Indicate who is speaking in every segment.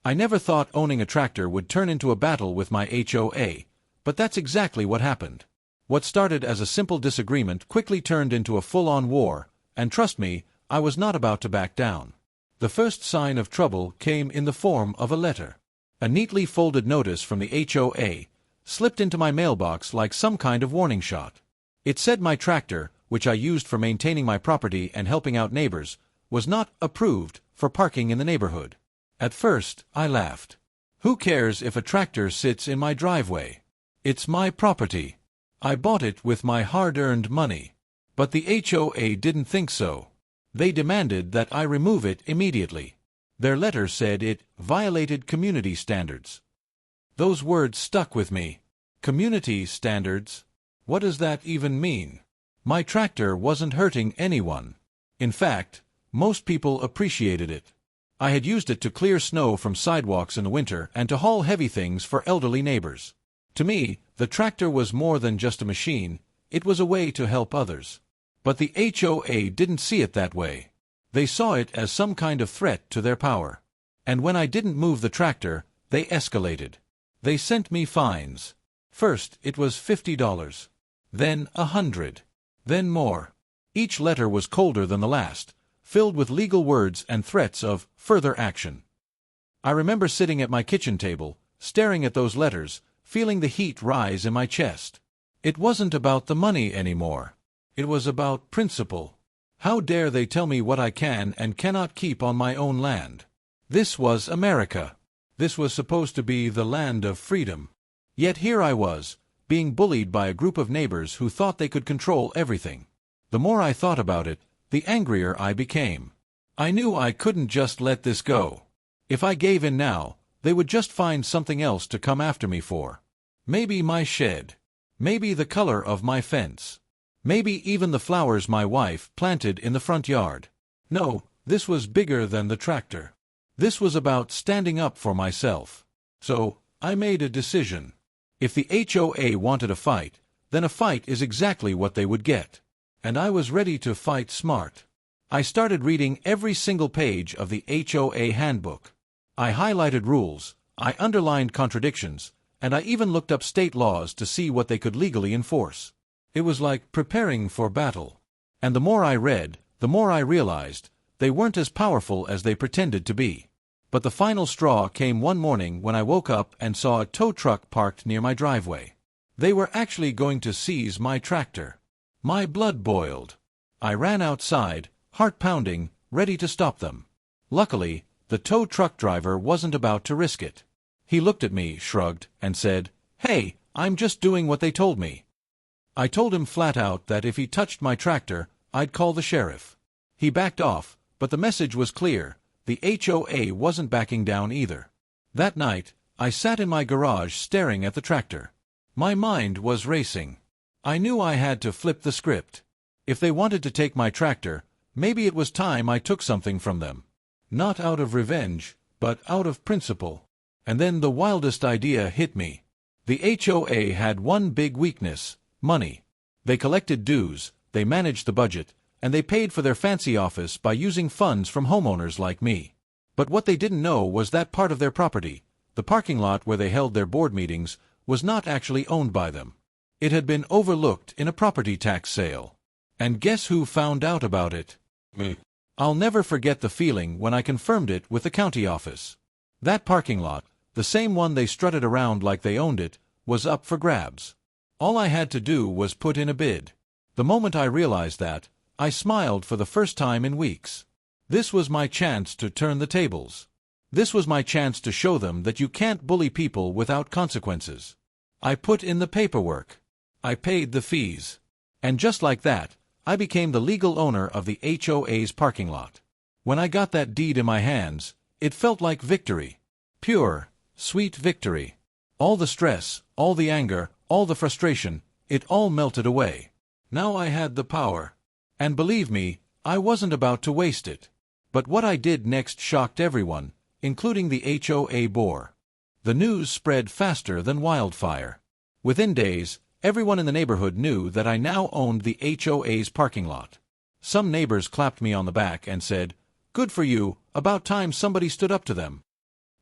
Speaker 1: I never thought owning a tractor would turn into a battle with my HOA, but that's exactly what happened. What started as a simple disagreement quickly turned into a full-on war, and trust me, I was not about to back down. The first sign of trouble came in the form of a letter. A neatly folded notice from the HOA slipped into my mailbox like some kind of warning shot. It said my tractor, which I used for maintaining my property and helping out neighbors, was not approved for parking in the neighborhood. At first, I laughed. Who cares if a tractor sits in my driveway? It's my property. I bought it with my hard-earned money. But the HOA didn't think so. They demanded that I remove it immediately. Their letter said it violated community standards. Those words stuck with me. Community standards? What does that even mean? My tractor wasn't hurting anyone. In fact, most people appreciated it. I had used it to clear snow from sidewalks in the winter and to haul heavy things for elderly neighbors. To me, the tractor was more than just a machine, it was a way to help others. But the HOA didn't see it that way. They saw it as some kind of threat to their power. And when I didn't move the tractor, they escalated. They sent me fines. First, it was $50. Then $100. Then more. Each letter was colder than the last, filled with legal words and threats of further action. I remember sitting at my kitchen table, staring at those letters, feeling the heat rise in my chest. It wasn't about the money anymore. It was about principle. How dare they tell me what I can and cannot keep on my own land? This was America. This was supposed to be the land of freedom. Yet here I was, being bullied by a group of neighbors who thought they could control everything. The more I thought about it, the angrier I became. I knew I couldn't just let this go. If I gave in now, they would just find something else to come after me for. Maybe my shed. Maybe the color of my fence. Maybe even the flowers my wife planted in the front yard. No, this was bigger than the tractor. This was about standing up for myself. So, I made a decision. If the HOA wanted a fight, then a fight is exactly what they would get. And I was ready to fight smart. I started reading every single page of the HOA handbook. I highlighted rules, I underlined contradictions, and I even looked up state laws to see what they could legally enforce. It was like preparing for battle. And the more I read, the more I realized they weren't as powerful as they pretended to be. But the final straw came one morning when I woke up and saw a tow truck parked near my driveway. They were actually going to seize my tractor. My blood boiled. I ran outside, heart pounding, ready to stop them. Luckily, the tow truck driver wasn't about to risk it. He looked at me, shrugged, and said, "Hey, I'm just doing what they told me." I told him flat out that if he touched my tractor, I'd call the sheriff. He backed off, but the message was clear. The HOA wasn't backing down either. That night, I sat in my garage staring at the tractor. My mind was racing. I knew I had to flip the script. If they wanted to take my tractor, maybe it was time I took something from them. Not out of revenge, but out of principle. And then the wildest idea hit me. The HOA had one big weakness: money. They collected dues, they managed the budget, and they paid for their fancy office by using funds from homeowners like me. But what they didn't know was that part of their property, the parking lot where they held their board meetings, was not actually owned by them. It had been overlooked in a property tax sale. And guess who found out about it? Me. I'll never forget the feeling when I confirmed it with the county office. That parking lot, the same one they strutted around like they owned it, was up for grabs. All I had to do was put in a bid. The moment I realized that, I smiled for the first time in weeks. This was my chance to turn the tables. This was my chance to show them that you can't bully people without consequences. I put in the paperwork. I paid the fees. And just like that, I became the legal owner of the HOA's parking lot. When I got that deed in my hands, it felt like victory. Pure, sweet victory. All the stress, all the anger, all the frustration, it all melted away. Now I had the power. And believe me, I wasn't about to waste it. But what I did next shocked everyone, including the HOA board. The news spread faster than wildfire. Within days, everyone in the neighborhood knew that I now owned the HOA's parking lot. Some neighbors clapped me on the back and said, "Good for you, about time somebody stood up to them."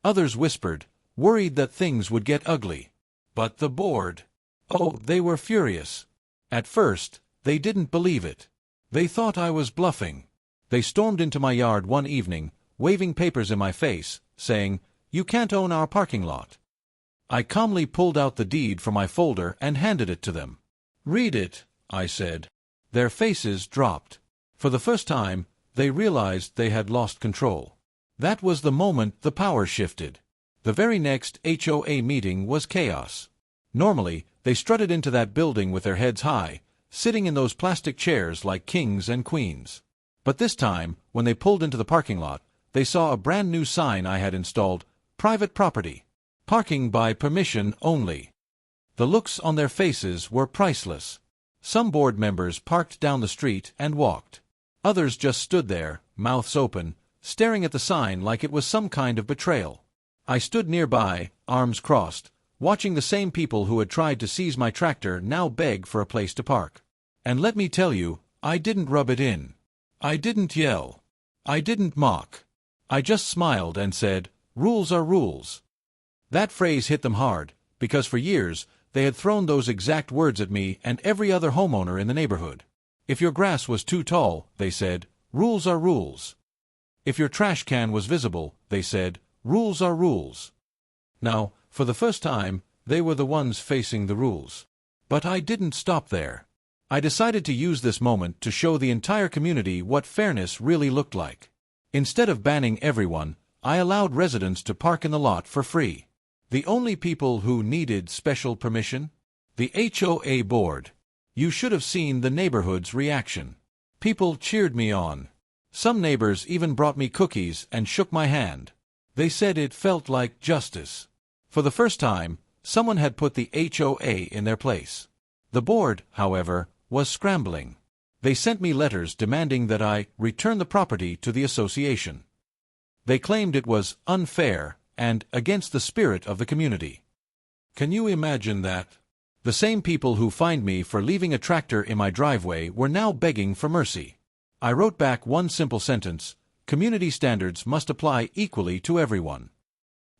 Speaker 1: Others whispered, worried that things would get ugly. But the board, oh, they were furious. At first, they didn't believe it. They thought I was bluffing. They stormed into my yard one evening, waving papers in my face, saying, "You can't own our parking lot." I calmly pulled out the deed from my folder and handed it to them. "Read it," I said. Their faces dropped. For the first time, they realized they had lost control. That was the moment the power shifted. The very next HOA meeting was chaos. Normally, they strutted into that building with their heads high, sitting in those plastic chairs like kings and queens. But this time, when they pulled into the parking lot, they saw a brand new sign I had installed, "Private Property. Parking by permission only." The looks on their faces were priceless. Some board members parked down the street and walked. Others just stood there, mouths open, staring at the sign like it was some kind of betrayal. I stood nearby, arms crossed, watching the same people who had tried to seize my tractor now beg for a place to park. And let me tell you, I didn't rub it in. I didn't yell. I didn't mock. I just smiled and said, "Rules are rules." That phrase hit them hard, because for years, they had thrown those exact words at me and every other homeowner in the neighborhood. If your grass was too tall, they said, "Rules are rules." If your trash can was visible, they said, "Rules are rules." Now, for the first time, they were the ones facing the rules. But I didn't stop there. I decided to use this moment to show the entire community what fairness really looked like. Instead of banning everyone, I allowed residents to park in the lot for free. The only people who needed special permission? The HOA board. You should have seen the neighborhood's reaction. People cheered me on. Some neighbors even brought me cookies and shook my hand. They said it felt like justice. For the first time, someone had put the HOA in their place. The board, however, was scrambling. They sent me letters demanding that I return the property to the association. They claimed it was unfair and against the spirit of the community. Can you imagine that? The same people who fined me for leaving a tractor in my driveway were now begging for mercy. I wrote back one simple sentence: community standards must apply equally to everyone.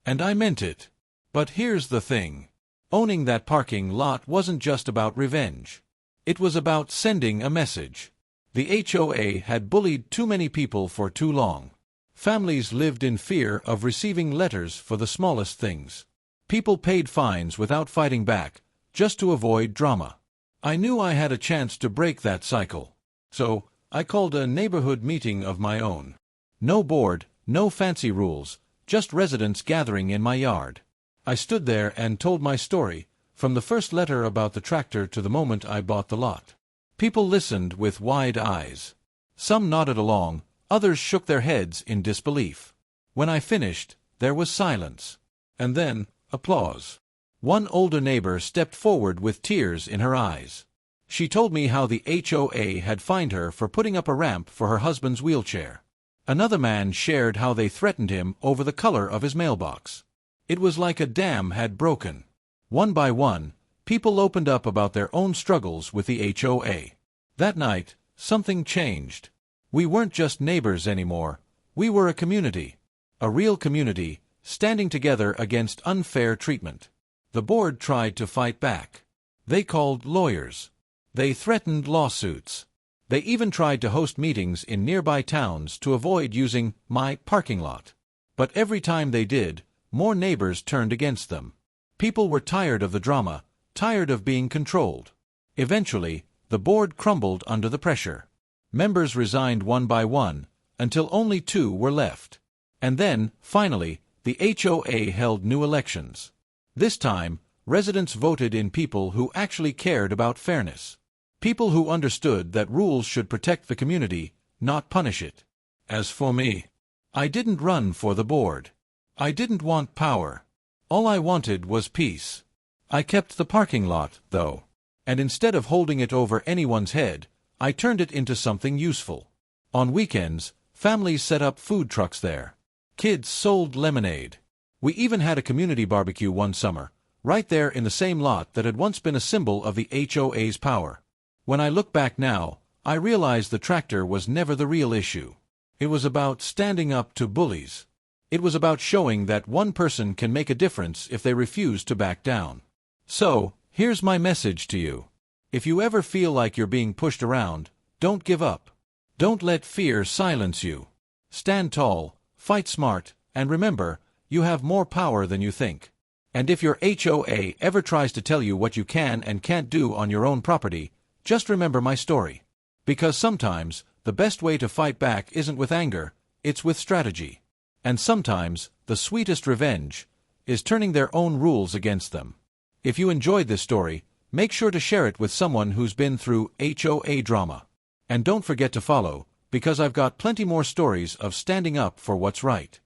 Speaker 1: And I meant it. But here's the thing. Owning that parking lot wasn't just about revenge. It was about sending a message. The HOA had bullied too many people for too long. Families lived in fear of receiving letters for the smallest things. People paid fines without fighting back, just to avoid drama. I knew I had a chance to break that cycle. So, I called a neighborhood meeting of my own. No board, no fancy rules, just residents gathering in my yard. I stood there and told my story, from the first letter about the tractor to the moment I bought the lot. People listened with wide eyes. Some nodded along, others shook their heads in disbelief. When I finished, there was silence. And then, applause. One older neighbor stepped forward with tears in her eyes. She told me how the HOA had fined her for putting up a ramp for her husband's wheelchair. Another man shared how they threatened him over the color of his mailbox. It was like a dam had broken. One by one, people opened up about their own struggles with the HOA. That night, something changed. We weren't just neighbors anymore. We were a community. A real community, standing together against unfair treatment. The board tried to fight back. They called lawyers. They threatened lawsuits. They even tried to host meetings in nearby towns to avoid using my parking lot. But every time they did, more neighbors turned against them. People were tired of the drama, tired of being controlled. Eventually, the board crumbled under the pressure. Members resigned one by one, until only 2 were left. And then, finally, the HOA held new elections. This time, residents voted in people who actually cared about fairness. People who understood that rules should protect the community, not punish it. As for me, I didn't run for the board. I didn't want power. All I wanted was peace. I kept the parking lot, though. And instead of holding it over anyone's head, I turned it into something useful. On weekends, families set up food trucks there. Kids sold lemonade. We even had a community barbecue one summer, right there in the same lot that had once been a symbol of the HOA's power. When I look back now, I realize the tractor was never the real issue. It was about standing up to bullies. It was about showing that one person can make a difference if they refuse to back down. So, here's my message to you. If you ever feel like you're being pushed around, don't give up. Don't let fear silence you. Stand tall, fight smart, and remember, you have more power than you think. And if your HOA ever tries to tell you what you can and can't do on your own property, just remember my story. Because sometimes, the best way to fight back isn't with anger, it's with strategy. And sometimes, the sweetest revenge is turning their own rules against them. If you enjoyed this story, make sure to share it with someone who's been through HOA drama. And don't forget to follow, because I've got plenty more stories of standing up for what's right.